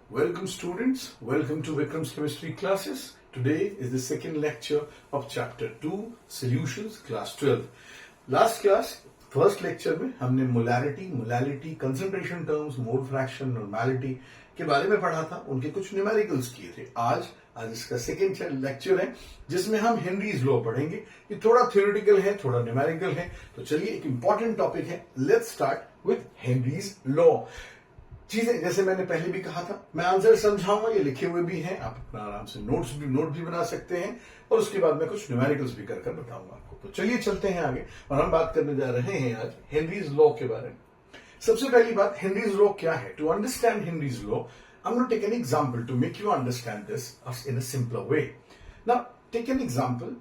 Welcome students, welcome to Vikram's chemistry classes. Today is the second lecture of chapter 2 solutions class 12. Last class first lecture में हमने molality, concentration terms, mole fraction, normality के बारे में पढ़ा था, उनके कुछ न्यूमेरिकल्स किए थे। आज इसका सेकेंड लेक्चर है जिसमें हम हेनरीज लॉ पढ़ेंगे। ये थोड़ा थ्योरेटिकल है, थोड़ा न्यूमेरिकल है, तो चलिए एक इंपॉर्टेंट टॉपिक है। Let's start with Henry's law. चीजें जैसे मैंने पहले भी कहा था, मैं आंसर समझाऊंगा, ये लिखे हुए भी हैं, आप अपना आराम से नोट भी बना सकते हैं, और उसके बाद मैं कुछ न्यूमेरिकल्स भी कर बताऊंगा आपको। तो चलिए चलते हैं आगे, और हम बात करने जा रहे हैं आज हेनरीज लॉ के बारे में। सबसे पहली बात, हेनरीज लॉ क्या है? To understand Henry's law, I am going to take an example to make you understand this in a simpler way. Now take an example,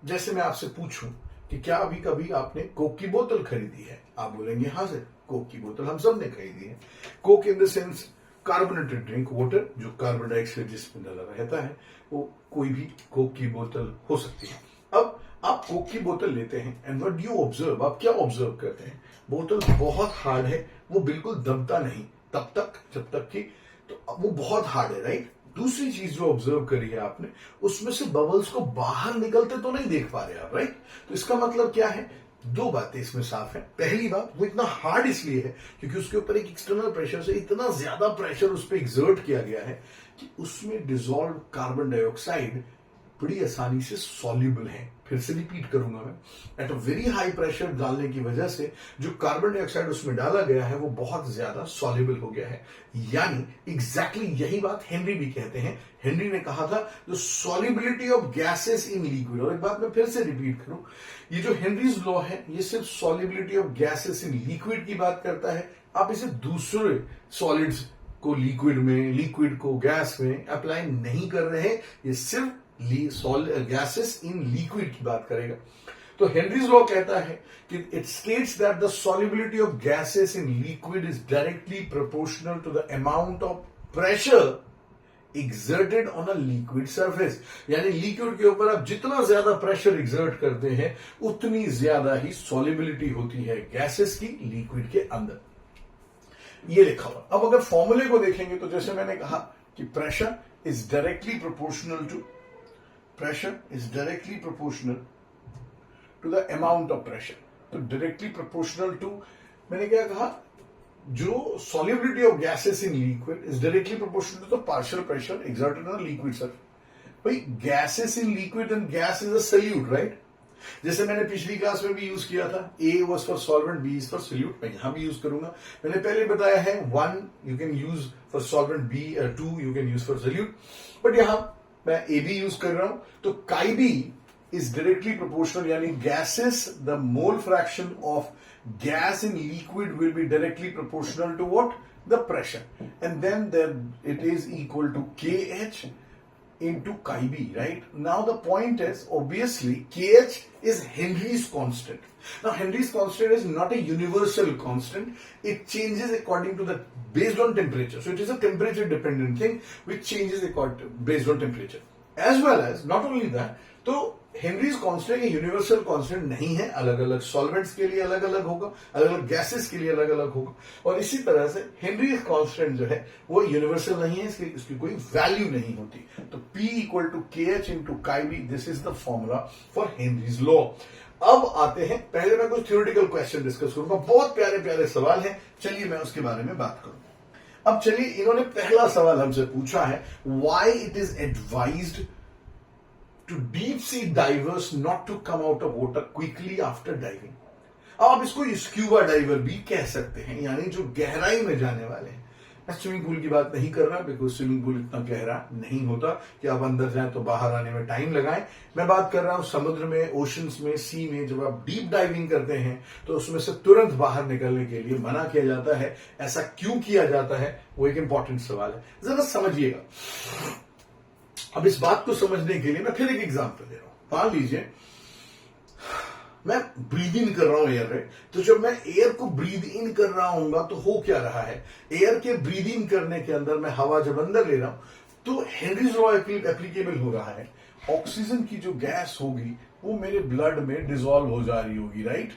जैसे मैं आपसे पूछूं कि क्या अभी कभी आपने कोक की बोतल खरीदी है? आप बोलेंगे हाँ सर, कोक की बोतल हम सब ने खरीदी है। Coke in the sense carbonated drink, water जो कार्बन डाइऑक्साइड जिसमें डाला रहता है, वो कोई भी कोक की बोतल हो सकती है। अब आप कोक की बोतल लेते हैं and what do you observe? आप क्या ऑब्जर्व करते हैं? बोतल बहुत हार्ड है, वो बिल्कुल दबता नहीं तब तक जब तक कि, तो वो बहुत हार्ड है, राइट? दूसरी चीज जो ऑब्जर्व करी है आपने, उसमें से बबल्स को बाहर निकलते तो नहीं देख पा रहे आप, राइट? तो इसका मतलब क्या है? दो बातें इसमें साफ है। पहली बात, वो इतना हार्ड इसलिए है क्योंकि उसके ऊपर एक एक्सटर्नल प्रेशर से इतना ज्यादा प्रेशर उस पर एग्जर्ट किया गया है कि उसमें डिसॉल्व कार्बन डाइऑक्साइड बड़ी आसानी से सॉल्युबल है। फिर से रिपीट करूंगा मैं, at a very high pressure डालने की वजह से जो कार्बन डाइऑक्साइड उसमें डाला गया है वो बहुत ज्यादा सॉल्युबल हो गया है। यानी एग्जैक्टली यही बात हेनरी भी कहते हैं। हेनरी ने कहा था the solubility of gases in liquid. और एक बात मैं फिर से रिपीट करूं, ये जो हेनरीज लॉ है ये सिर्फ solubility of gases in liquid की बात करता है। आप इसे दूसरे सॉलिड्स को लिक्विड को गैस में अप्लाई नहीं कर रहे हैं, ये सिर्फ गैसेस इन लिक्विड की बात करेगा। तो हेनरीज लॉ कहता है कि it states that the solubility of gases in liquid is directly proportional to the amount of pressure exerted on a liquid surface। यानी लिक्विड के ऊपर आप जितना ज्यादा प्रेशर एक्सर्ट करते हैं उतनी ज्यादा ही सॉल्युबिलिटी होती है गैसेस की लिक्विड के अंदर। ये लिखा हुआ। अब अगर फॉर्मूले को देखेंगे तो जैसे मैंने कहा कि pressure is directly proportional to the amount of pressure. तो डायरेक्टली प्रोपोर्शनल टू, मैंने क्या कहा, जो solubility of gases in liquid is directly proportional to the partial pressure exerted on liquid surface. भाई gases in liquid and gas is a solute, right? जैसे मैंने पिछली class में भी यूज किया था, A was for solvent, B is for solute. मैं यहां भी यूज करूंगा। मैंने पहले बताया है 1 you can use for solvent, b 2 you can use for solute, but यहां मैं ए बी यूज कर रहा हूं। तो काई बी is directly proportional, यानी gases, the mole fraction of gas in liquid will be directly proportional to what? The pressure. And then it is equal to KH into chi b, right? Now the point is, obviously, KH is Henry's constant. Now Henry's constant is not a universal constant. It changes according to based on temperature. So it is a temperature dependent thing which changes based on temperature. As well as, not only that, तो Henrys constant ये universal constant नहीं है, अलग अलग solvents के लिए अलग अलग होगा, अलग अलग गैसेस के लिए अलग अलग होगा। और इसी तरह से हेनरीज कांस्टेंट जो है वो यूनिवर्सल नहीं है, इसकी कोई वैल्यू नहीं होती। तो P equal to KH into chi B, this is the formula for Henry's law. अब आते हैं, पहले मैं कुछ थ्योरेटिकल क्वेश्चन डिस्कस करूंगा, बहुत प्यारे प्यारे सवाल हैं, चलिए मैं उसके बारे में बात करूं। अब चलिए, इन्होंने पहला सवाल हमसे पूछा है, why it is advised to deep sea divers not to come out of water quickly after diving। अब आप इसको स्क्यूबा डाइवर भी कह सकते हैं, यानी जो गहराई में जाने वाले हैं। मैं स्विमिंग पूल की बात नहीं कर रहा, बिकॉज स्विमिंग पूल इतना गहरा नहीं होता कि आप अंदर जाएं तो बाहर आने में टाइम लगाएं। मैं बात कर रहा हूं समुद्र में, ओशंस में, सी में, जब आप डीप डाइविंग करते हैं तो उसमें से तुरंत बाहर निकलने के लिए मना किया जाता है। ऐसा क्यों किया जाता है, वो एक इंपॉर्टेंट सवाल है, जरा समझिएगा। अब इस बात को समझने के लिए मैं फिर एक एग्जांपल दे रहा हूं। मान लीजिए मैं ब्रीद इन कर रहा हूं एयर, राइट? तो जब मैं एयर को ब्रीद इन कर रहा हूंगा तो हो क्या रहा है, एयर के ब्रीद इन करने के अंदर मैं हवा जब अंदर ले रहा हूं तो हेनरीज लॉ एप्लीकेबल हो रहा है। ऑक्सीजन की जो गैस होगी वो मेरे ब्लड में डिसॉल्व हो जा रही होगी, राइट?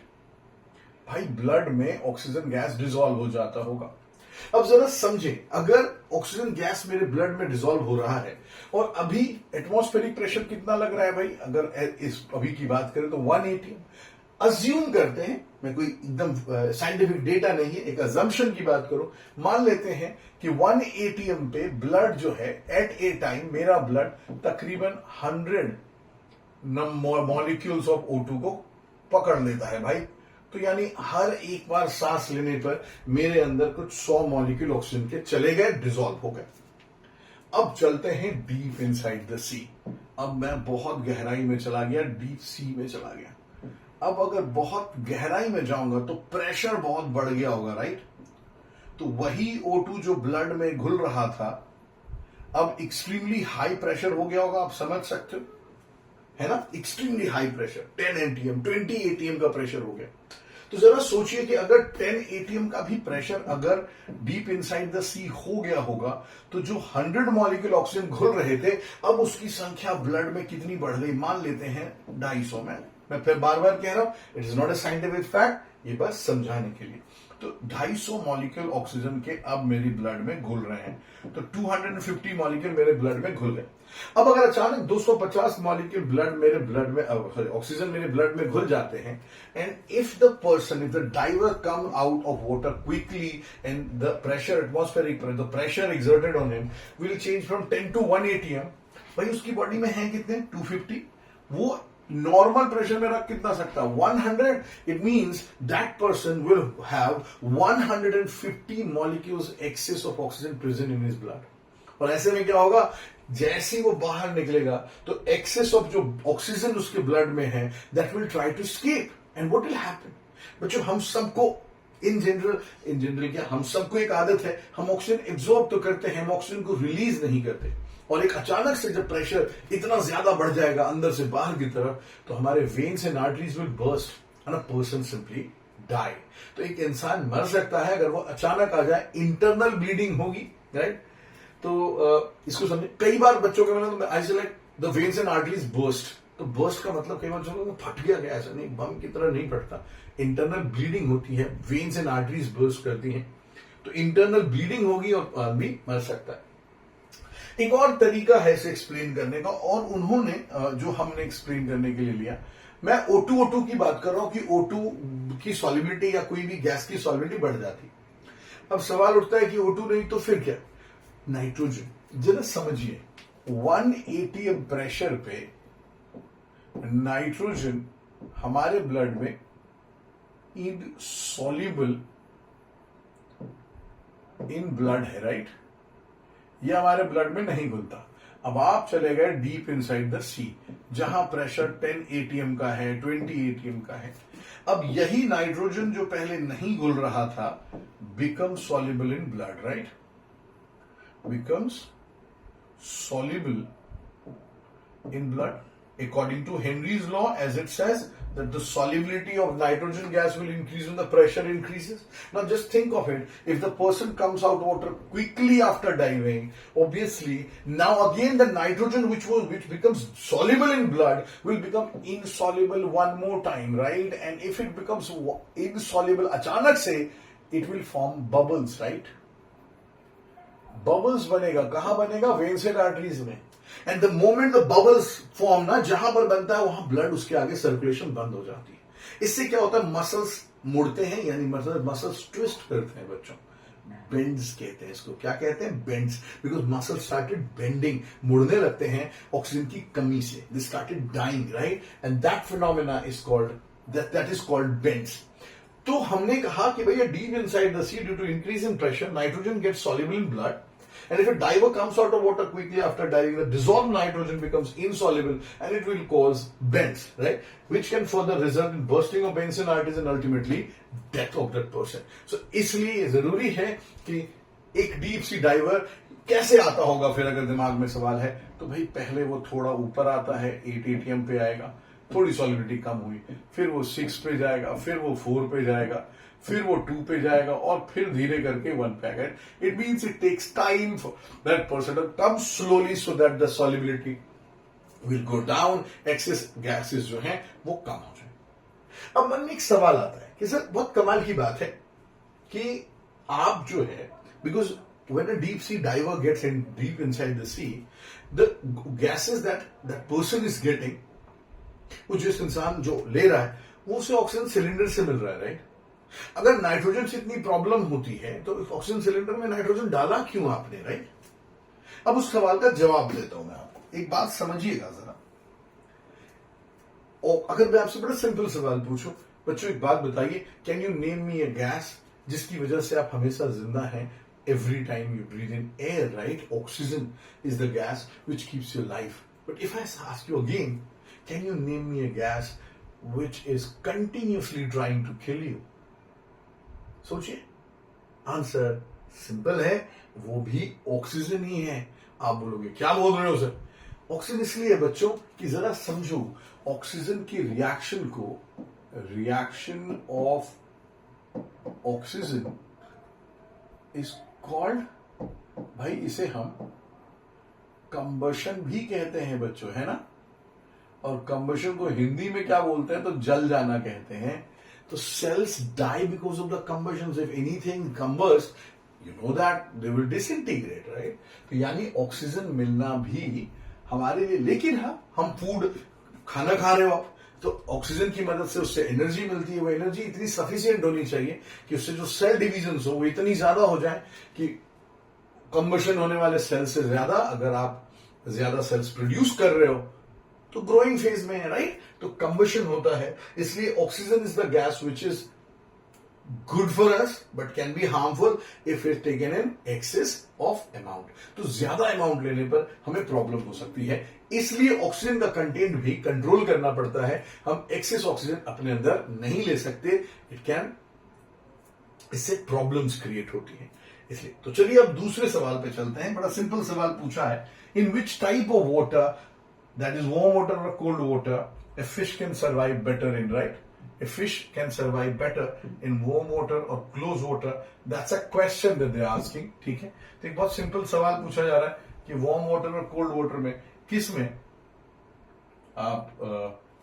भाई ब्लड में ऑक्सीजन गैस डिसॉल्व हो जाता होगा। अब जरा समझें, अगर ऑक्सीजन गैस मेरे ब्लड में डिसॉल्व हो रहा है और अभी एटमॉस्फेरिक प्रेशर कितना लग रहा है भाई, अगर इस अभी की बात करें तो 1 atm अज्यूम करते हैं, मैं कोई एकदम साइंटिफिक डेटा नहीं है, एक अजम्पशन की बात करो, मान लेते हैं कि 1 atm पे ब्लड जो है एट ए टाइम मेरा ब्लड तकरीबन 100 मॉलिक्यूल्स ऑफ O2 को पकड़ लेता है भाई। तो यानी हर एक बार सांस लेने पर मेरे अंदर कुछ 100 मॉलिक्यूल ऑक्सीजन के चले गए, डिसॉल्व हो गए। अब चलते हैं डीप इनसाइड द सी। अब मैं बहुत गहराई में चला गया, डीप सी में चला गया। अब अगर बहुत गहराई में जाऊंगा तो प्रेशर बहुत बढ़ गया होगा, राइट? तो वही O2 जो ब्लड में घुल रहा था अब एक्सट्रीमली हाई प्रेशर हो गया होगा, आप समझ सकते हो, है ना? Extremely high pressure 10 atm 20 atm का प्रेशर हो गया। तो जरा सोचिए कि अगर 10 atm का भी प्रेशर अगर डीप इनसाइड द सी हो गया होगा तो जो 100 मॉलिक्यूल ऑक्सीजन घुल रहे थे अब उसकी संख्या ब्लड में कितनी बढ़ गई, मान लेते हैं 250 में। मैं फिर बार बार कह रहा हूं, it is not a scientific fact, ये बस समझाने के लिए। तो 250 मॉलिक्यूल ऑक्सीजन के अब मेरी ब्लड में घुल रहे हैं, तो 250 मॉलिक्यूल मेरे ब्लड में घुल गए। अब अगर अचानक 250 मॉलिक्यूल ऑक्सीजन मेरे ब्लड में घुल जाते हैं, and if the diver come out of water quickly and the pressure atmospheric the pressure exerted on him will change from 10 to 1 atm, भाई उसकी बॉडी में है कितने 250, वो नॉर्मल प्रेशर में रख कितना सकता 100, it means that person will have 150 molecules excess of oxygen present in his blood. और ऐसे में क्या होगा, जैसे ही वो बाहर निकलेगा तो एक्सेस ऑफ जो ऑक्सीजन उसके ब्लड में है that will try to escape, and what will happen. बच्चों हम सबको इन जनरल क्या, हम सबको एक आदत है, हम ऑक्सीजन एब्जॉर्ब तो करते हैं, हम ऑक्सीजन को रिलीज नहीं करते। और एक अचानक से जब प्रेशर इतना ज्यादा बढ़ जाएगा अंदर से बाहर की तरफ तो हमारे veins and arteries will burst and a person simply die. तो एक इंसान मर सकता है अगर वो अचानक आ जाए, इंटरनल ब्लीडिंग होगी, राइट? तो इसको समझे। कई बार बच्चों के मतलब आई से like the veins and arteries burst, तो बर्स्ट का मतलब कई बार चलो फट गया, ऐसा नहीं, बम की तरह नहीं फटता, इंटरनल ब्लीडिंग होती है, वेन्स एंड आर्टरीज बर्स्ट करती हैं, तो इंटरनल ब्लीडिंग होगी और आदमी मर सकता है। एक और तरीका है इसे एक्सप्लेन करने का, और उन्होंने जो हमने एक्सप्लेन करने के लिए लिया, मैं O2 की बात कर रहा हूं कि O2 की सॉल्युबिलिटी या कोई भी गैस की सॉल्युबिलिटी बढ़ जाती। अब सवाल उठता है कि O2 नहीं तो फिर क्या, नाइट्रोजन। जरा समझिए, 1 atm प्रेशर पे नाइट्रोजन हमारे ब्लड में इनसॉल्युबल इन ब्लड है, राइट? ये हमारे ब्लड में नहीं घुलता। अब आप चले गए डीप इनसाइड द सी जहां प्रेशर 10 atm का है, 20 atm का है। अब यही नाइट्रोजन जो पहले नहीं घुल रहा था become soluble in blood, right? Becomes soluble in blood according to Henry's law, as it says that the solubility of nitrogen gas will increase when the pressure increases. Now just think of it, if the person comes out water quickly after diving, obviously now again the nitrogen which becomes soluble in blood will become insoluble one more time, right? And if it becomes insoluble achanak se, it will form bubbles, right? Bubbles बनेगा, कहां बनेगा? Veins and arteries में। And the moment the bubbles form ना, जहां पर बनता है वहां ब्लड उसके आगे सर्कुलेशन बंद हो जाती है। इससे क्या होता है, मसल्स मुड़ते हैं, यानी मसल्स ट्विस्ट करते हैं बच्चों, बेंड्स कहते हैं इसको। क्या कहते हैं? Bends, because muscle started bending, मुड़ने लगते हैं ऑक्सीजन की कमी से, they started dying, right? And that phenomena is called that is called bends. तो हमने कहा कि भैया deep inside the sea due to increase in pressure nitrogen gets soluble in blood, and if a diver comes out of water quickly after diving, the dissolved nitrogen becomes insoluble and it will cause bends, right? Which can further result in bursting of veins and arteries and ultimately death of that person. So इसलिए जरूरी है कि एक deep sea driver कैसे आता होगा, फिर अगर दिमाग में सवाल है तो भाई पहले वो थोड़ा ऊपर आता है, 8 atm पे आएगा, थोड़ी सॉलिबिलिटी कम हुई, फिर वो 6 पे जाएगा, फिर वो 4 पे जाएगा, फिर वो 2 पे जाएगा और फिर धीरे करके 1 पे आएगा। It means it takes time for that person to come slowly so that the solubility will go down, excess gases जो हैं वो कम हो जाए। अब मन में एक सवाल आता है कि सर बहुत कमाल की बात है कि आप जो है because when a deep sea diver gets in deep inside the sea, the gases that person is getting, वो जिस इंसान जो ले रहा है वो उसे ऑक्सीजन सिलेंडर से मिल रहा है, राइट? अगर नाइट्रोजन से इतनी प्रॉब्लम होती है तो ऑक्सीजन सिलेंडर में नाइट्रोजन डाला क्यों आपने, राइट? अब उस सवाल का जवाब देता हूं मैं आपको। एक बात समझिएगा जरा, और अगर मैं आपसे बड़ा सिंपल सवाल पूछूं, बच्चों एक बात बताइए, can you name me a gas जिसकी वजह से आप हमेशा जिंदा हैं? Every time you breathe in air, right? Oxygen is the gas which keeps your life. But if I ask you again, can you name me a gas which is continuously trying to kill you? सोचिए, answer simple है, वो भी oxygen ही है। आप बोलोगे क्या बोल रहे हो सर? ऑक्सीजन इसलिए है बच्चों कि जरा समझो, ऑक्सीजन की रिएक्शन को, reaction of oxygen is called, भाई इसे हम कंबशन भी कहते हैं बच्चों, है ना? और कंबशन को हिंदी में क्या बोलते हैं? तो जल जाना कहते हैं। तो cells die because of the combustion. If anything combusts, you know that they will disintegrate, right? तो यानी ऑक्सीजन मिलना भी हमारे लिए, लेकिन हाँ, हम फूड खाना खा रहे हो आप, तो ऑक्सीजन की मदद से उससे एनर्जी मिलती है। वो एनर्जी इतनी सफिशिएंट होनी चाहिए कि उससे जो सेल डिवीजन हो वो इतनी ज्यादा हो जाए कि कंबशन होने वाले सेल से ज्यादा, अगर आप ज्यादा सेल्स प्रोड्यूस कर रहे हो तो ग्रोइंग फेज में है, राइट? तो कंबशन होता है, इसलिए oxygen is the gas which is good for us but can be harmful if it taken in excess of amount. तो ज्यादा अमाउंट लेने पर हमें प्रॉब्लम हो सकती है, इसलिए ऑक्सीजन का कंटेंट भी कंट्रोल करना पड़ता है। हम एक्सेस ऑक्सीजन अपने अंदर नहीं ले सकते, इट कैन, इससे प्रॉब्लम्स क्रिएट होती है। इसलिए तो चलिए अब दूसरे सवाल पे चलते हैं। बड़ा सिंपल सवाल पूछा है, in which type of water, that is warm water or cold water, a fish can survive better in, right? A fish can survive better in warm water or close water. That's a question that they're asking, ठीक है? तो एक बहुत simple सवाल पूछा जा रहा है कि warm water और cold water में किस में आप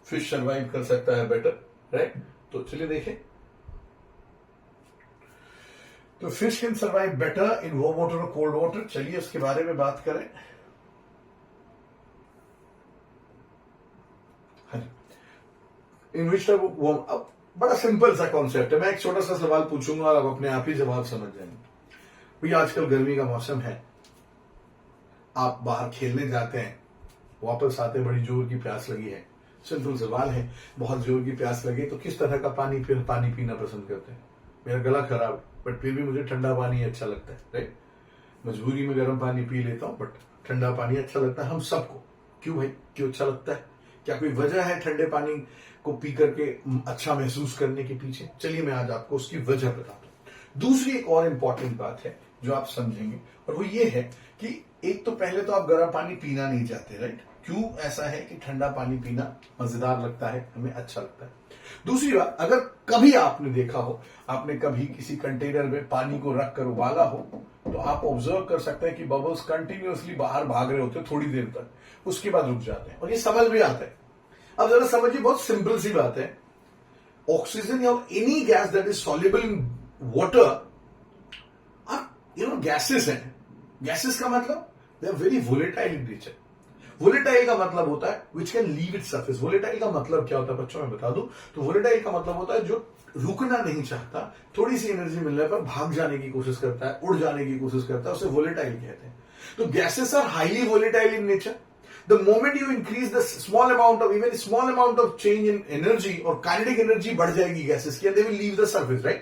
फिश सर्वाइव कर सकता है बेटर, राइट? तो चलिए देखें। तो fish can survive better in warm water और cold water, चलिए उसके बारे में बात करें। इन विच टाइप ऑफ, अब बड़ा सिंपल सा कॉन्सेप्ट है, मैं एक छोटा सा सवाल पूछूंगा और आप अपने आप ही जवाब समझ जाएंगे। भैया आजकल गर्मी का मौसम है, आप बाहर खेलने जाते हैं, वापस आते बड़ी जोर की प्यास लगी है। सिंपल सवाल है, बहुत जोर की प्यास लगी तो किस तरह का पानी पीना पसंद करते हैं? मेरा गला खराब है बट फिर भी मुझे ठंडा पानी अच्छा लगता है, राइट? मजबूरी में गर्म पानी पी लेता हूं बट ठंडा पानी अच्छा लगता है हम सबको। क्यों भाई, क्यों अच्छा लगता है? क्या कोई वजह है ठंडे पानी को पी करके अच्छा महसूस करने के पीछे? चलिए मैं आज आपको उसकी वजह बताता हूं। दूसरी एक और इंपॉर्टेंट बात है जो आप समझेंगे, और वो ये है कि एक तो पहले तो आप गर्म पानी पीना नहीं चाहते, राइट? क्यों ऐसा है कि ठंडा पानी पीना मजेदार लगता है, हमें अच्छा लगता है। दूसरी बात, अगर कभी आपने देखा हो, आपने कभी किसी कंटेनर में पानी को रख कर उबाला हो, तो आप ऑब्जर्व कर सकते हैं कि बबल्स कंटिन्यूअसली बाहर भाग रहे होते हैं थोड़ी देर तक, उसके बाद रुक जाते हैं, और ये समझ भी आता है। अब जरा समझिए, बहुत सिंपल सी बात है, ऑक्सीजन या any gas that is soluble in water, gases हैं। गैसेस का मतलब they are very volatile in nature. Volatile का मतलब होता है which can leave it surface. Volatile का मतलब क्या होता है बच्चों, मैं बता दूं तो वोलेटाइल का मतलब होता है जो रुकना नहीं चाहता, थोड़ी सी एनर्जी मिलने पर भाग जाने की कोशिश करता है, उड़ जाने की कोशिश करता है, उसे वोलेटाइल कहते हैं। तो gases are highly volatile in nature. The moment you increase the small amount of, even small amount of change in energy or kinetic energy बढ़ जाएगी गैसेस की, and they will leave the surface, right?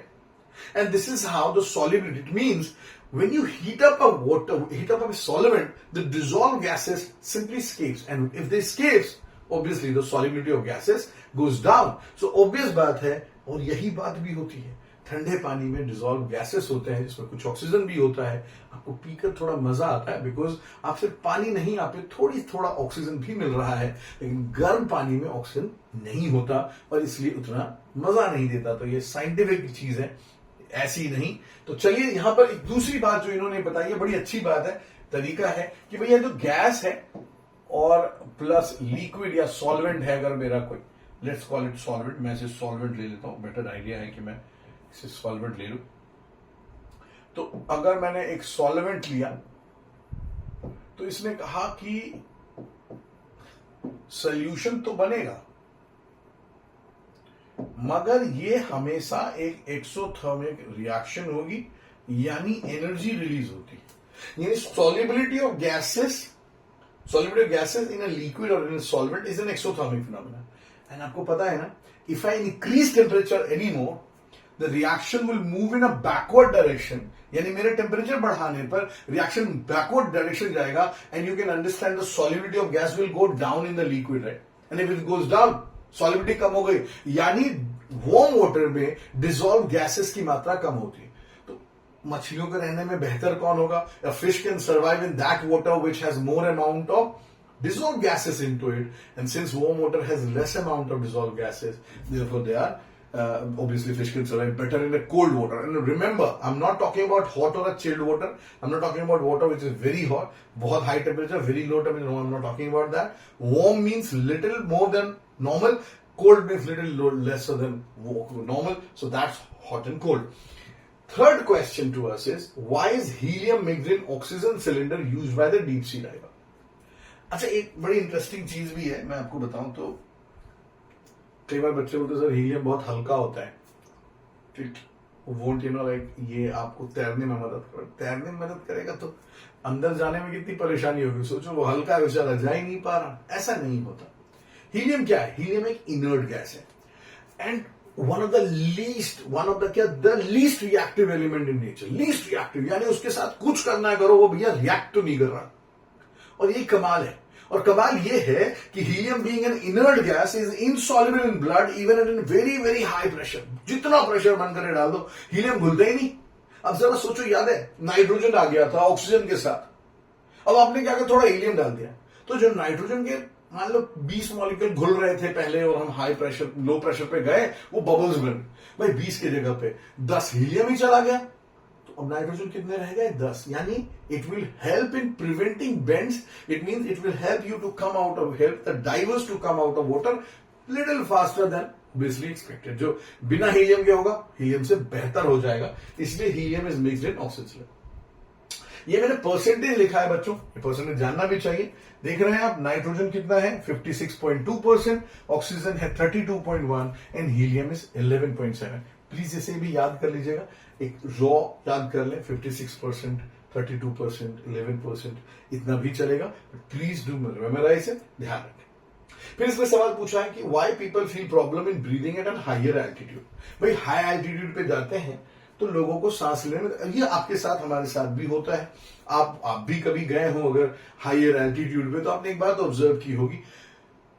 And this is how the solubility, it means when you heat up a solvent, the dissolved gases simply escapes, and if they escapes, obviously the solubility of gases goes down. So obvious बात है, और यही बात भी होती है, ठंडे पानी में डिजोल्व गैसेस होते हैं जिसमें कुछ ऑक्सीजन भी होता है, आपको पीकर थोड़ा मजा आता है बिकॉज आप सिर्फ पानी नहीं, आपको थोड़ा ऑक्सीजन भी मिल रहा है, लेकिन गर्म पानी में ऑक्सीजन नहीं होता और इसलिए उतना मजा नहीं देता। तो ये साइंटिफिक चीज है, ऐसी नहीं। तो चलिए यहां पर एक दूसरी बात जो इन्होंने बताई है, बड़ी अच्छी बात है, तरीका है कि भैया जो गैस है और प्लस लिक्विड या सॉल्वेंट है, अगर मेरा कोई, लेट्स कॉल इट सॉल्वेंट, मैं इसे सॉल्वेंट ले लेता हूं, बेटर आइडिया है कि मैं इसे सॉल्वेंट ले लूं। तो अगर मैंने एक सॉल्वेंट लिया तो इसने कहा कि सॉल्यूशन तो बनेगा मगर ये हमेशा एक एक्सोथर्मिक रिएक्शन होगी, यानी एनर्जी रिलीज होती है। यानी solubility of gases in a liquid और in a solvent is an exothermic phenomena. And आपको पता है ना, if I increase temperature any more, the reaction will move in a backward direction, यानी मेरे टेम्परेचर बढ़ाने पर रिएक्शन बैकवर्ड डायरेक्शन जाएगा, and you can understand the solubility of gas will go down in the liquid, right? And if it goes down, solubility कम हो गई, यानी warm water में डिसॉल्व गैसेस की मात्रा कम होती है। तो मछलियों के रहने में बेहतर कौन होगा? A fish can survive in that water which has more amount of dissolved gases into it, and since warm water has less amount of dissolved gases, therefore they are obviously fish can survive better in a cold water. And remember, I'm not talking about hot or a chilled water. I'm not talking about water which is very hot, बहुत high temperature, very low temperature. No, I'm not talking about that. Warm means little more than normal. Cold means little lesser than normal. So that's hot and cold. Third question to us is, why is helium mixed in oxygen cylinder used by the deep sea diver? अच्छा, एक बड़ी interesting चीज भी है, मैं आपको बताऊं तो कई बार बच्चे बोलते सर हीलियम बहुत हल्का होता है, ठीक, वोंट यू नो लाइक ये आपको तैरने में मदद करेगा तो अंदर जाने में कितनी परेशानी होगी। सोचो वो हल्का है, बेचारा जा ही नहीं पा रहा। ऐसा नहीं होता। हीलियम क्या है? हीलियम एक इनर्ट गैस है, and the least reactive element in nature. Least reactive यानी उसके साथ कुछ करना है करो, वो भैया रिएक्ट तो नहीं कर रहा। और ये कमाल है। और कमाल ये है कि helium being an inert gas is insoluble in blood even at an very very high pressure. जितना प्रेशर मन करे डाल दो, हीलियम घुलता ही नहीं। अब जरा सोचो, याद है नाइट्रोजन आ गया था ऑक्सीजन के साथ, अब आपने क्या किया, थोड़ा हीलियम डाल दिया, तो जो नाइट्रोजन के मान लो 20 मॉलिक्यूल घुल रहे थे पहले और हम हाई प्रेशर लो प्रेशर पे गए, वो बबल्स बन भाई 20 की जगह पे 10 हीलियम ही चला गया, तो अब नाइट्रोजन कितने रह गए? 10। यानी it will help in preventing bends. It means it will help you to come out of, help the divers to come out of water little faster than obviously expected. जो बिना हीलियम के होगा, helium से बेहतर हो जाएगा, इसलिए helium is mixed in oxygen. ये मैंने परसेंटेज लिखा है बच्चों, ये परसेंटेज जानना भी चाहिए। देख रहे हैं आप, नाइट्रोजन कितना है? 56.2%, ऑक्सीजन है 32.1 एंड हीलियम इज 11.7। प्लीज इसे भी याद कर लीजिएगा, एक रॉ याद कर लें, 56%, 32%, 11%, इतना भी चलेगा, प्लीज डू मेमोराइज इट, ध्यान रखें। फिर इसमें सवाल पूछा है कि why people feel problem in breathing at an higher altitude. भाई हाई एल्टीट्यूड पे जाते हैं तो लोगों को सांस लेने में, ये आपके साथ हमारे साथ भी होता है। आप भी कभी गए हो अगर हायर एल्टीट्यूड पे, तो आपने एक बात ऑब्जर्व की होगी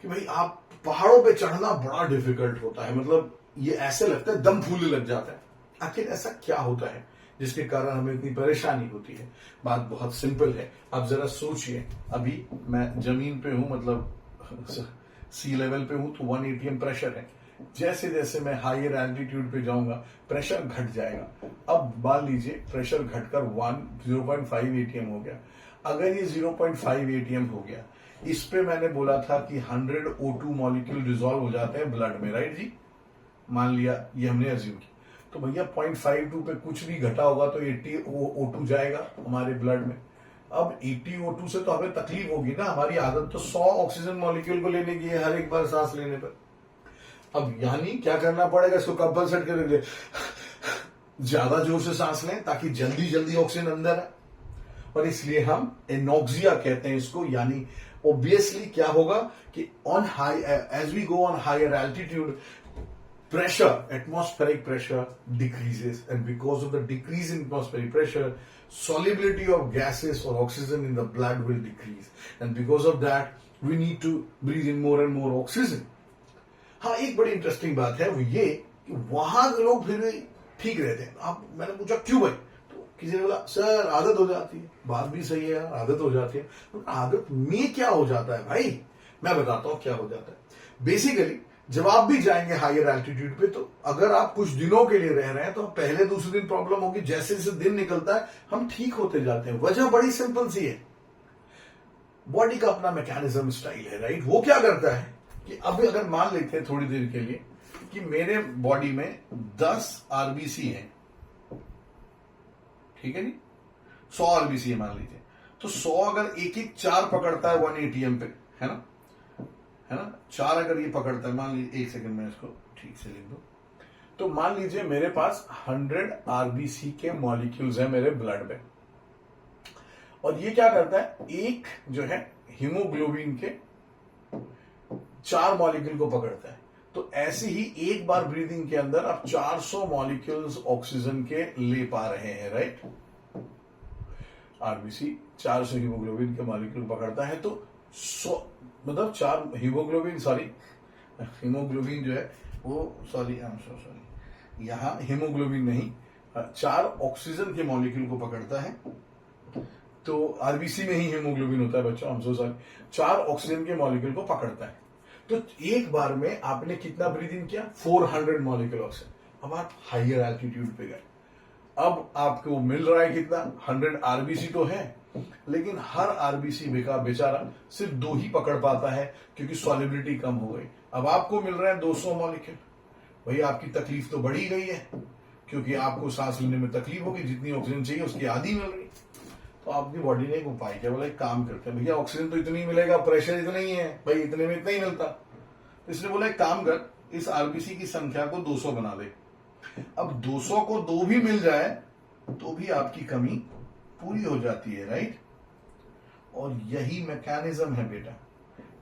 कि भाई आप पहाड़ों पे चढ़ना बड़ा डिफिकल्ट होता है, मतलब ये ऐसे लगता है दम फूलने लग जाता है। आखिर ऐसा क्या होता है जिसके कारण हमें इतनी परेशानी होती है? बात बहुत सिंपल है। आप जरा सोचिए, अभी मैं जमीन पे हूं, मतलब सी लेवल पे हूं, तो 1 ATM प्रेशर है। जैसे जैसे मैं हायर एल्टीट्यूड पे जाऊंगा प्रेशर घट जाएगा। अब मान लीजिए प्रेशर घटकर 0.5 ATM हो गया। अगर ये 0.5 ATM हो गया, इस पे मैंने बोला था कि 100 O2 मॉलिक्यूल डिसॉल्व हो जाते हैं ब्लड में, राइट जी? मान लिया, ये हमने अज्यूम किया, तो भैया 0.52 पे कुछ भी घटा होगा तो 80 O2 जाएगा हमारे ब्लड में। अब 80 O2 से तो हमें तकलीफ होगी ना, हमारी आदत तो 100 ऑक्सीजन मॉलिक्यूल को लेने की है हर एक बार सांस लेने पर। अब यानी क्या करना पड़ेगा, इसको कंपलसेट करेंगे, ज्यादा जोर से सांस लें ताकि जल्दी जल्दी ऑक्सीजन अंदर है, और इसलिए हम एनॉक्सिया कहते हैं इसको। यानी ऑब्वियसली क्या होगा कि on high, as we go on higher altitude, pressure, atmospheric pressure decreases, and because of the decrease in atmospheric pressure, solubility of gases or oxygen in the blood will decrease, and because of that we need to breathe in more and more oxygen. हाँ, एक बड़ी interesting बात है वो ये कि वहां लोग फिर भी ठीक रहते हैं। आप, मैंने पूछा क्यों भाई, तो किसी ने बोला सर आदत हो जाती है। बात भी सही है यार, आदत हो जाती है। तो आदत में क्या हो जाता है भाई, मैं बताता हूं क्या हो जाता है। बेसिकली जब आप भी जाएंगे हायर एल्टीट्यूड पे, तो अगर आप कुछ दिनों के लिए रह रहे हैं तो पहले दूसरे दिन प्रॉब्लम होगी, जैसे जैसे दिन निकलता है हम ठीक होते जाते हैं। वजह बड़ी सिंपल सी है, बॉडी का अपना मैकेनिज्म स्टाइल है, राइट? वो क्या करता है कि अभी अगर मान लेते हैं थोड़ी देर के लिए कि मेरे बॉडी में 10 RBC हैं, ठीक है जी, 100 आरबीसी मान लीजिए, तो 100 अगर एक एक 4 पकड़ता है 1 एटीएम पे, है ना, 4 अगर ये पकड़ता है, मान लीजिए, एक सेकंड में इसको ठीक से लिख दो, तो मान लीजिए मेरे पास 100 आरबीसी के मॉलिक्यूल्स हैं मेरे ब्लड में, और ये क्या करता है, एक जो है हीमोग्लोबिन के 4 मॉलिक्यूल को पकड़ता है। तो ऐसे ही एक बार ब्रीदिंग के अंदर आप 400 मॉलिक्यूल्स ऑक्सीजन के ले पा रहे हैं, राइट। आरबीसी 400 हीमोग्लोबिन के मॉलिक्यूल पकड़ता है, तो 100 मतलब 4 हीमोग्लोबिन जो है वो, सॉरी यहां हीमोग्लोबिन नहीं, 4 ऑक्सीजन के मॉलिक्यूल को पकड़ता है। तो आरबीसी में ही हीमोग्लोबिन होता है बच्चों, हम सो सॉरी, 4 ऑक्सीजन के मॉलिक्यूल को पकड़ता है। तो एक बार में आपने कितना ब्रीदिंग किया, 400 मॉलिक्यूल ऑक्सीजन। अब आप हाइयर एल्टीट्यूड पे गए, अब आपको मिल रहा है कितना, 100 आरबीसी तो है, लेकिन हर आरबीसी बेचारा सिर्फ 2 ही पकड़ पाता है, क्योंकि सॉलिबिलिटी कम हो गई। अब आपको मिल रहा है 200 मॉलिक्यूल। भाई आपकी तकलीफ तो बढ़ी गई है, क्योंकि आपको सांस लेने में तकलीफ होगी, जितनी ऑक्सीजन चाहिए उसकी आधी मिल रही। तो आपकी बॉडी ने एक उपाय किया, बोला एक काम करते हैं, भैया ऑक्सीजन तो इतनी मिलेगा, प्रेशर इतना ही है भाई, इतने में इतना ही मिलता। तो इसने बोला एक काम कर, इस आरबीसी की संख्या को 200 बना दे। अब 200 को 2 भी मिल जाए तो भी आपकी कमी पूरी हो जाती है, राइट। और यही मैकेनिज्म है बेटा,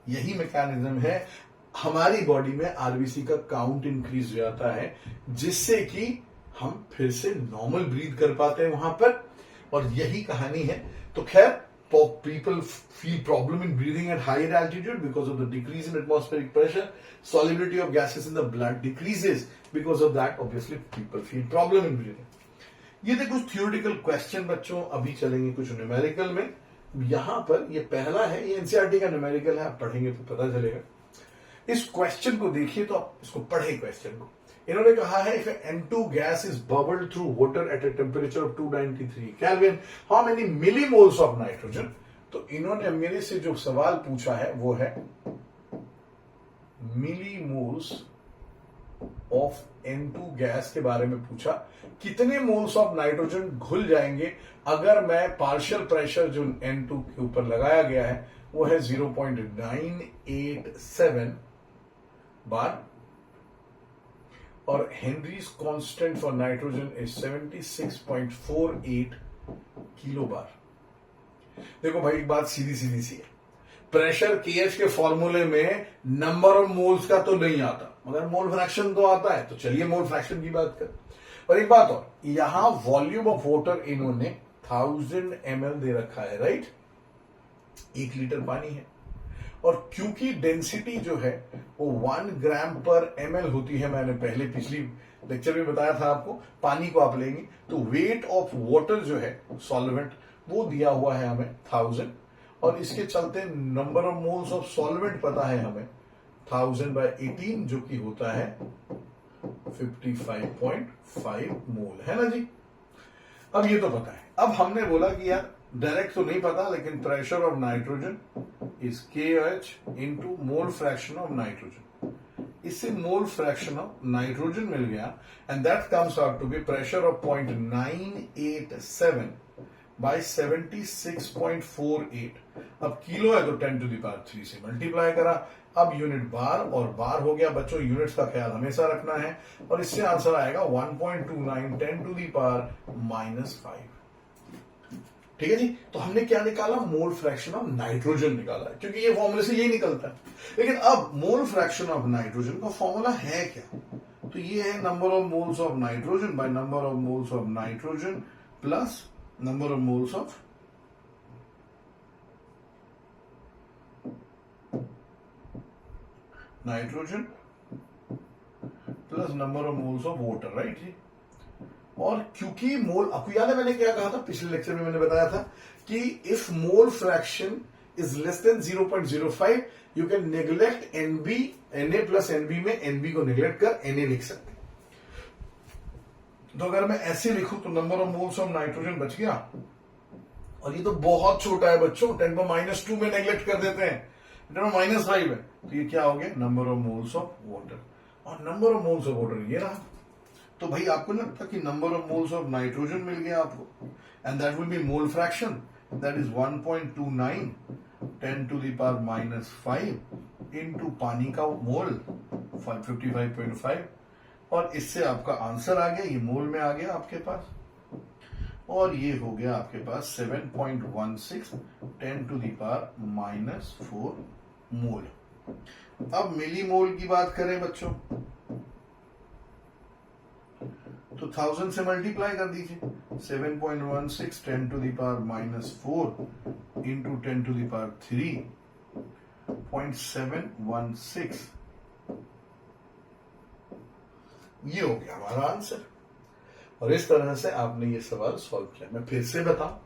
यही मैकेनिज्म है, हमारी बॉडी में आरबीसी का काउंट इंक्रीज हो जाता है, जिससे कि हम फिर से नॉर्मल ब्रीथ कर पाते हैं वहां पर। और यही कहानी है। तो खैर, people feel problem in breathing at higher altitude because of the decrease in atmospheric pressure. Solubility of gases in the blood decreases. Because of that, obviously, people feel problem in breathing. ये थे कुछ theoretical question बच्चों, अभी चलेंगे कुछ numerical में। यहां पर ये पहला है, ये एनसीईआरटी का न्यूमेरिकल है, आप पढ़ेंगे तो पता चलेगा। इस क्वेश्चन को देखिए, तो आप इसको पढ़े क्वेश्चन को। इन्होंने कहा है, if N2 gas is bubbled through water at a temperature of 293 Kelvin, how many millimoles of nitrogen? तो इन्होंने मेरे से जो सवाल पूछा है वो है मिलीमोल्स ऑफ N2 गैस के बारे में पूछा, कितने मोल्स ऑफ नाइट्रोजन घुल जाएंगे अगर मैं पार्शियल प्रेशर जो N2 के ऊपर लगाया गया है वो है 0.987 बार, और Henry's constant for nitrogen is 76.48 kilo bar. देखो भाई, एक बात सीधी सीधी सी है, प्रेशर केएच के फॉर्मूले में नंबर ऑफ मोल्स का तो नहीं आता, मगर मोल फ्रैक्शन तो आता है। तो चलिए मोल फ्रैक्शन की बात कर। और एक बात और, यहां वॉल्यूम ऑफ वाटर इन्होंने 1000 ml दे रखा है, राइट। 1 लीटर पानी है, और क्योंकि डेंसिटी जो है वो 1 ग्राम पर ml होती है, मैंने पहले पिछली लेक्चर में बताया था आपको, पानी को आप लेंगे तो वेट ऑफ वाटर जो है सॉल्वेंट वो दिया हुआ है हमें 1000, और इसके चलते number of moles of solvent पता है हमें 1000/18 जो कि होता है 55.5 मोल, है ना जी। अब ये तो पता है। अब हमने बोला कि यार डायरेक्ट तो नहीं पता, लेकिन pressure of nitrogen is KH into mole fraction of nitrogen. इससे मोल फ्रैक्शन ऑफ नाइट्रोजन मिल गया, and that comes out to be pressure of 0.987 by 76.48। अब किलो है तो 10⁻³ से मल्टीप्लाई करा। अब यूनिट बार और बार हो गया बच्चों, यूनिट्स का ख्याल हमेशा रखना है, और इससे आंसर आएगा 1.29 10⁻⁻⁵। ठीक है जी। तो हमने क्या निकाला, मोल फ्रैक्शन ऑफ नाइट्रोजन निकाला है, क्योंकि ये फॉर्मूले से यही निकलता है। लेकिन अब मोल फ्रैक्शन ऑफ नाइट्रोजन का फॉर्मूला है क्या, तो ये है number of moles of nitrogen by number of moles of nitrogen plus number of moles of nitrogen plus number of moles of water, right जी। और क्योंकि मोल, आपको याद है मैंने क्या कहा था पिछले लेक्चर में, मैंने बताया था कि if mole fraction is less than 0.05 you can neglect NB, Na plus NB में NB को नेग्लेक्ट कर Na लिख सकते। तो अगर मैं ऐसे लिखूं तो number of moles of nitrogen बच गया, और ये तो बहुत छोटा है बच्चों, 10⁻² में नेग्लेक्ट कर देते हैं, 10⁻5 है, तो ये क्या हो गया, number of moles of water. और number of moles of water ये रहा, तो भाई आपको नहीं लगता कि number of moles of nitrogen मिल गया आपको, and that will be mole fraction, that is 1.29 10 to the power -5 into पानी का मोल 55.5, और इससे आपका आंसर आ गया, ये मोल में आ गया आपके पास, और ये हो गया आपके पास 7.16 10 to the power -4 मोल। अब मिली मोल की बात करें बच्चों, तो 1000 से मल्टीप्लाई कर दीजिए, 7.16 10 to the power -4 into 10 to the power 3.716, ये हो गया हमारा आंसर। और इस तरह से आपने ये सवाल सॉल्व किया। मैं फिर से बताऊं,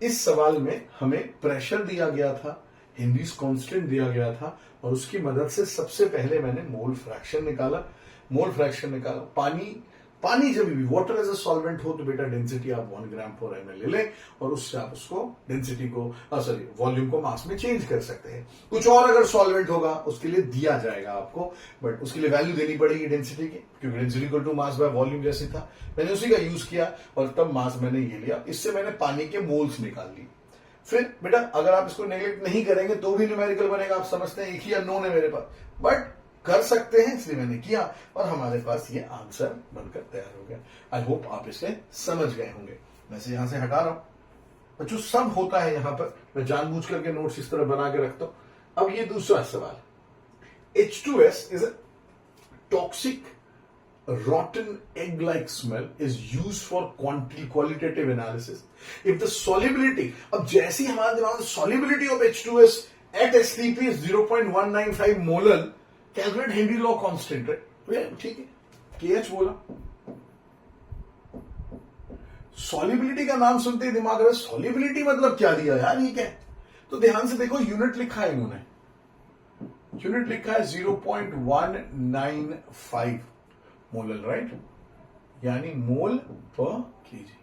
इस सवाल में हमें प्रेशर दिया गया था, हेनरीज कांस्टेंट दिया गया था, और उसकी मदद से सबसे पहले मैंने मोल फ्रैक्शन निकाला। पानी जब भी वाटर एज अ सॉल्वेंट हो तो बेटा डेंसिटी आप 1 ग्राम पर ml ले लें, और उससे आप उसको डेंसिटी को वॉल्यूम को मास में चेंज कर सकते हैं। कुछ और अगर सॉल्वेंट होगा उसके लिए दिया जाएगा आपको, बट उसके लिए वैल्यू देनी पड़ेगी डेंसिटी की, क्योंकि density equal to mass by volume जैसे था, मैंने उसी का यूज किया और तब मास मैंने ये लिया। इससे मैंने पानी के मोल्स निकाल ली। फिर बेटा अगर आप इसको नेग्लेक्ट नहीं करेंगे तो भी न्यूमेरिकल बनेगा, आप समझते हैं एक ही अननोन है मेरे पास, बट कर सकते हैं इसलिए मैंने किया, और हमारे पास ये आंसर बनकर तैयार हो गया। आई होप आप इसे समझ गए होंगे। मैं इसे यहां से हटा रहा हूं बच्चों, सब होता है यहां पर, मैं जानबूझ करके नोट्स इस तरह बना के रखता हूं। अब ये दूसरा सवाल, H2S is a toxic rotten egg-like smell is used for qualitative analysis. If the solubility, अब जैसी हमारे दिमाग में solubility of H2S at STP is 0.195 molar, calculate Henry law constant, ठीक है, KH बोला। सॉल्युबिलिटी का नाम सुनते ही दिमाग में सॉल्युबिलिटी मतलब क्या दिया यार, ये क्या है? तो ध्यान से देखो, यूनिट लिखा है इन्होंने, यूनिट लिखा है 0.195 मोलर, राइट, यानी मोल पर केजी।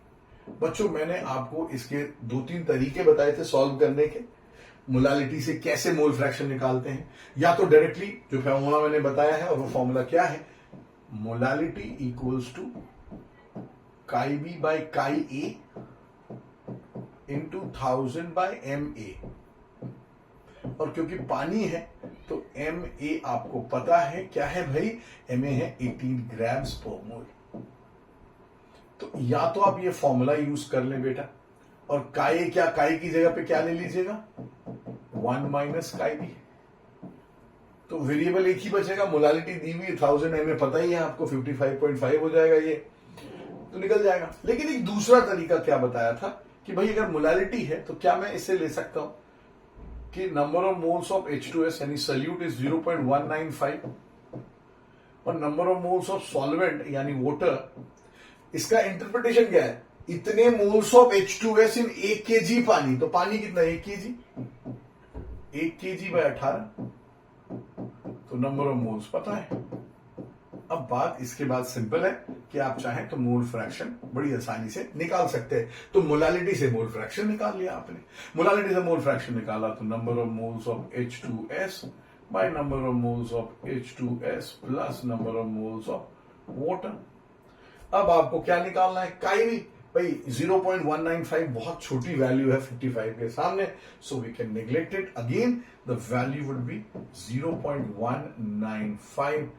बच्चों मैंने आपको इसके 2-3 तरीके बताए थे सॉल्व करने के, मोलालिटी से कैसे मोल फ्रैक्शन निकालते हैं, या तो डायरेक्टली जो फॉर्मूला मैंने बताया है, और वो फॉर्मूला क्या है, मोलालिटी इक्वल्स टू काई बी बाई काई ए इंटू 1000 बाई MA, और क्योंकि पानी है तो MA आपको पता है क्या है भाई, MA है 18 ग्राम्स पर मोल। तो या तो आप ये फॉर्मूला यूज कर लें बेटा, और काई की जगह पे क्या ले लीजिएगा, 1 माइनस काई बी, तो वेरिएबल एक ही बचेगा, मोलालिटी दी हुई 1000 MA पता ही है आपको, 55.5 हो जाएगा, ये तो निकल जाएगा। लेकिन एक दूसरा तरीका क्या बताया था कि भाई अगर मोलालिटी है तो क्या मैं इसे ले सकता हूं कि number of moles of H2S यानी सल्यूट इज 0.195, और number of moles of solvent यानी वाटर, इसका इंटरप्रिटेशन क्या है, इतने moles of H2S in 1 kg पानी, तो पानी कितना, 1 kg, 1 kg बाय 18, तो नंबर ऑफ मोल्स पता है। अब बात इसके बाद सिंपल है कि आप चाहें तो मोल फ्रैक्शन बड़ी आसानी से निकाल सकते हैं। तो मोलालिटी से मोल फ्रैक्शन निकाल लिया आपने, मोलालिटी से मोल फ्रैक्शन निकाला तो number of moles of H2S bye number of moles of H2S plus number of moles of water. अब आपको क्या निकालना है, काई भी, भाई 0.195 बहुत छोटी वैल्यू है 55 के सामने, so we can neglect it. Again the value would be 0.195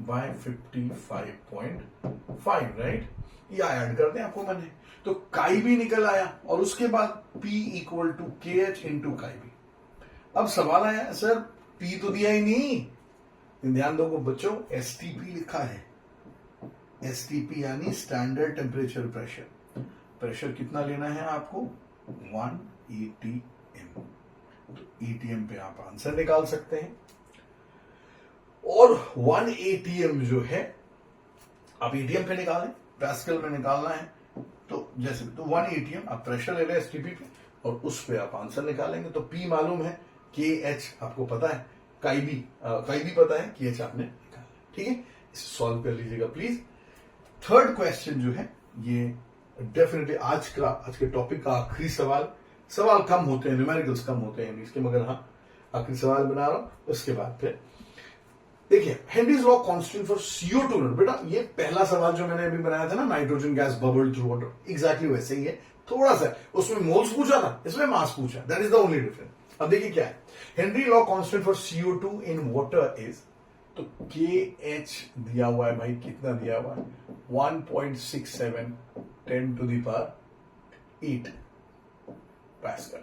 by 55.5, right, या ऐड कर दें आपको मैंने, तो काई भी निकल आया, और उसके बाद P equal to KH into chi भी। अब सवाल आया सर P तो दिया ही नहीं, ध्यान दो बच्चों, STP लिखा है, STP यानी स्टैंडर्ड टेम्परेचर प्रेशर, प्रेशर कितना लेना है आपको, 1 ATM, तो ATM पे आप आंसर निकाल सकते हैं। और 1 ATM जो है आप ATM पे निकालें, पैस्कल में निकालना है, तो जैसे तो 1 ATM आप प्रेशर ले लें STP पे, और उस पे आप आंसर निकालेंगे। तो P मालूम है, KH आपको पता है, काई भी पता है, KH आपने निकाला, ठीक है, इसे सॉल्व कर लीजिएगा प्लीज। थर्ड क्वेश्चन जो है ये डेफिनेटली आज के टॉपिक का आखिरी सवाल कम होते हैं, न्यूमेरिकल्स कम होते हैं इसके, मगर हाँ आखिरी सवाल बना रहा हूं, उसके बाद फिर देखिए Henry's law constant for CO2 बेटा, ये पहला सवाल जो मैंने अभी बनाया था ना, nitrogen gas bubbled through water, exactly वैसे ही है, थोड़ा सा उसमें मोल्स पूछा था, इसमें मास पूछा, that is the only difference. अब देखिए क्या है, Henry law constant for CO2 in water is, तो KH दिया हुआ है भाई, कितना दिया हुआ है 1.67 10⁸ pascal.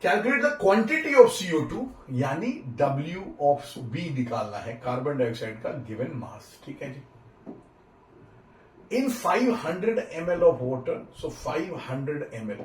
Calculate the quantity of CO2 यानी W ऑफ B निकालना है, कार्बन डाइऑक्साइड का गिवन मास, ठीक है जी। इन 500 ml of water, so 500 ml,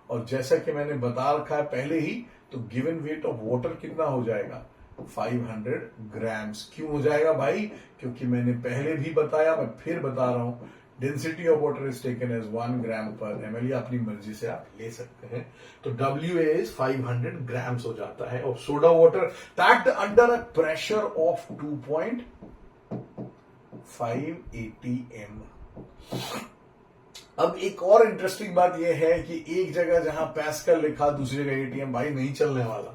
और जैसा कि मैंने बता रखा है पहले ही, तो गिवन वेट ऑफ वाटर कितना हो जाएगा 500 ग्राम्स। क्यों हो जाएगा भाई, क्योंकि मैंने पहले भी बताया, मैं फिर बता रहा हूं, density of water is taken as 1 gram पर ml, या अपनी मर्जी से आप ले सकते हैं, तो WA इज 500 ग्राम्स हो जाता है। और soda water packed under a pressure of 2.5 ATM। अब एक और इंटरेस्टिंग बात यह है कि एक जगह जहां पास्कल लिखा, दूसरी जगह ATM, भाई नहीं चलने वाला,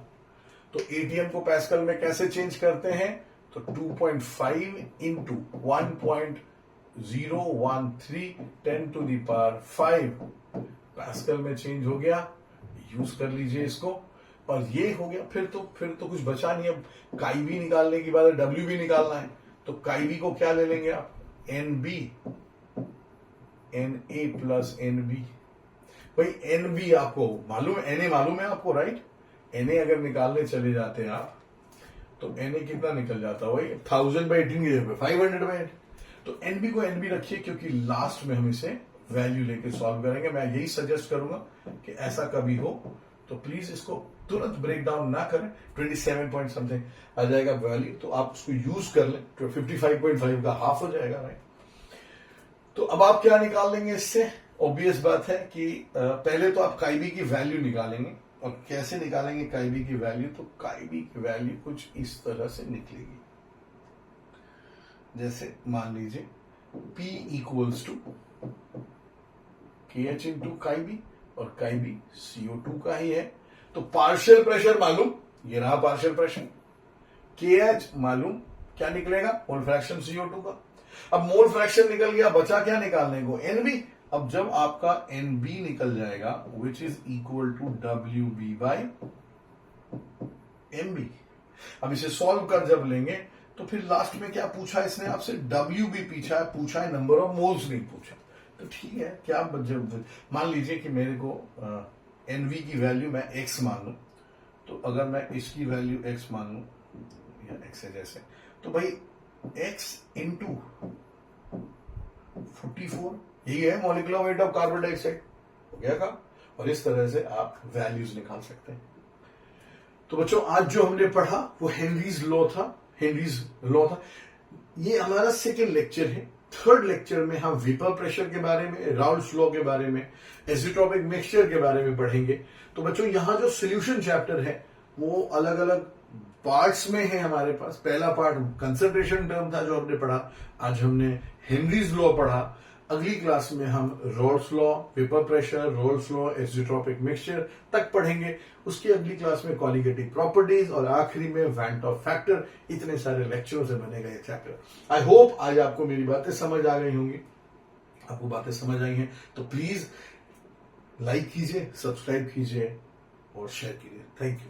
तो ATM को पास्कल में कैसे चेंज करते हैं, तो 2.5 इंटू 1.013 10⁵ पास्कल में चेंज हो गया, यूज कर लीजिए इसको। और ये हो गया, फिर तो कुछ बचा नहीं, अब काईबी निकालने की बात है, WB निकालना है, तो काईबी को क्या ले लेंगे आप, NB, Na प्लस NB। भाई NB आपको मालूम है, Na मालूम है आपको, राइट? Na अगर निकालने चले जाते हैं आप, तो Na कितना निकल जाता है भाई, 1000/18 की जगह 500/8। तो NB को NB रखिए, क्योंकि लास्ट में हम इसे वैल्यू लेके सॉल्व करेंगे। मैं यही सजेस्ट करूंगा कि ऐसा कभी हो तो प्लीज इसको तुरंत ब्रेक डाउन ना करें, 27 पॉइंट समथिंग आ जाएगा वैल्यू, तो आप उसको यूज कर लें, तो 55.5 का हाफ हो जाएगा, राइट? तो अब आप क्या निकाल लेंगे इससे, ऑब्वियस बात है कि पहले तो आप काईबी की वैल्यू निकालेंगे, और कैसे निकालेंगे काईबी की वैल्यू, तो काईबी की वैल्यू कुछ इस तरह से निकलेगी, जैसे मान लीजिए P equals to KH into chi B, और काईबी CO2 का ही है, तो पार्शियल प्रेशर मालूम, ये रहा पार्शियल प्रेशर, KH मालूम, क्या निकलेगा, मोल फ्रैक्शन CO2 का। अब मोल फ्रैक्शन निकल गया, बचा क्या निकालने को, NB। अब जब आपका NB निकल जाएगा, which is equal to WB/MB, अब इसे सॉल्व कर जब लेंगे, तो फिर लास्ट में क्या पूछा इसने आपसे, WB पूछा है, नंबर ऑफ मोल्स नहीं पूछा। तो ठीक है, क्या मान लीजिए कि मेरे को NV की वैल्यू मैं X मान लू, तो अगर मैं इसकी वैल्यू X मान लू, या X है जैसे, तो भाई X इंटू 44, यही है molecular weight of carbon dioxide, हो गया काम। और इस तरह से आप वैल्यूज निकाल सकते हैं। तो बच्चों, आज जो हमने पढ़ा वो हेनरीज लॉ था, ये हमारा सेकेंड लेक्चर है। थर्ड लेक्चर में हम वेपर प्रेशर के बारे में, राउल्स लॉ के बारे में, एजिट्रोपिक मिक्सचर के बारे में पढ़ेंगे। तो बच्चों, यहां जो सॉल्यूशन चैप्टर है वो अलग अलग पार्ट्स में है हमारे पास। पहला पार्ट कंसंट्रेशन टर्म था जो हमने पढ़ा, आज हमने हेनरीज लॉ पढ़ा। अगली क्लास में हम Raoult's law, vapour pressure, Raoult's law, azeotropic mixture तक पढ़ेंगे। उसकी अगली क्लास में कॉलिगेटिव प्रॉपर्टीज, और आखिरी में वैन टॉप फैक्टर। इतने सारे लेक्चरों से बनेगा ये चैप्टर। आई होप आज आपको मेरी बातें समझ आ गई होंगी। आपको बातें समझ आई हैं तो प्लीज लाइक कीजिए, सब्सक्राइब कीजिए और शेयर कीजिए। Thank you.